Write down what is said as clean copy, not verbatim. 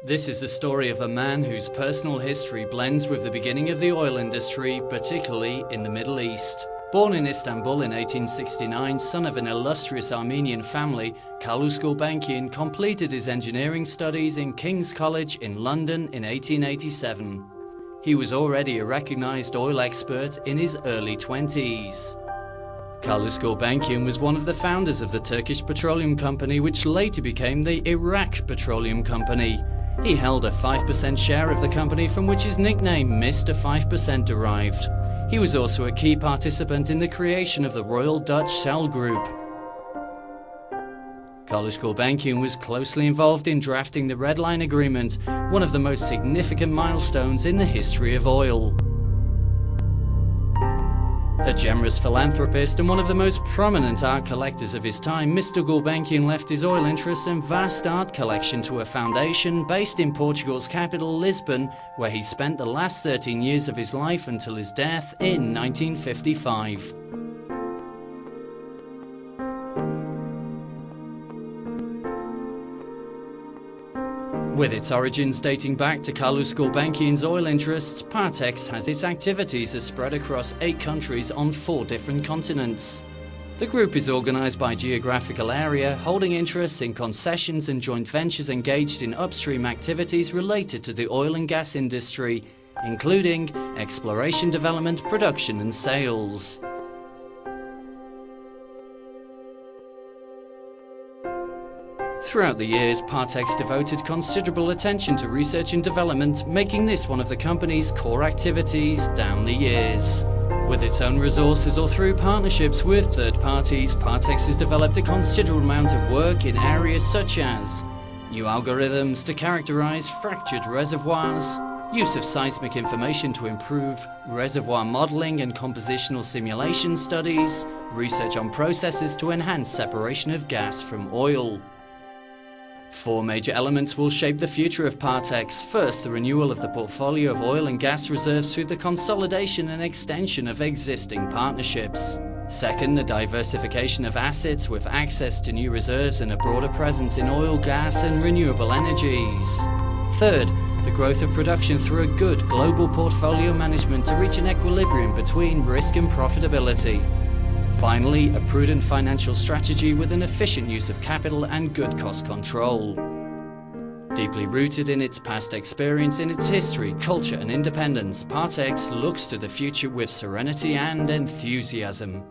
This is the story of a man whose personal history blends with the beginning of the oil industry, particularly in the Middle East. Born in Istanbul in 1869, son of an illustrious Armenian family, Carlos Gulbenkian completed his engineering studies in King's College in London in 1887. He was already a recognized oil expert in his early 20s. Carlos Gulbenkian was one of the founders of the Turkish Petroleum Company, which later became the Iraq Petroleum Company. He held a 5% share of the company, from which his nickname Mr. 5% derived. He was also a key participant in the creation of the Royal Dutch Shell Group. Carlos Gulbenkian was closely involved in drafting the Red Line Agreement, one of the most significant milestones in the history of oil. A generous philanthropist and one of the most prominent art collectors of his time, Mr. Gulbenkian left his oil interests and vast art collection to a foundation based in Portugal's capital, Lisbon, where he spent the last 13 years of his life until his death in 1955. With its origins dating back to Carlos Gulbenkian's oil interests, Partex has its activities spread across 8 countries on 4 different continents. The group is organized by geographical area, holding interests in concessions and joint ventures engaged in upstream activities related to the oil and gas industry, including exploration, development, production and sales. Throughout the years, Partex devoted considerable attention to research and development, making this one of the company's core activities down the years. With its own resources or through partnerships with third parties, Partex has developed a considerable amount of work in areas such as new algorithms to characterize fractured reservoirs, use of seismic information to improve reservoir modeling and compositional simulation studies, research on processes to enhance separation of gas from oil. 4 major elements will shape the future of Partex. First, the renewal of the portfolio of oil and gas reserves through the consolidation and extension of existing partnerships. Second, the diversification of assets with access to new reserves and a broader presence in oil, gas and renewable energies. Third, the growth of production through a good global portfolio management to reach an equilibrium between risk and profitability. Finally, a prudent financial strategy with an efficient use of capital and good cost control. Deeply rooted in its past experience, in its history, culture and independence, Partex looks to the future with serenity and enthusiasm.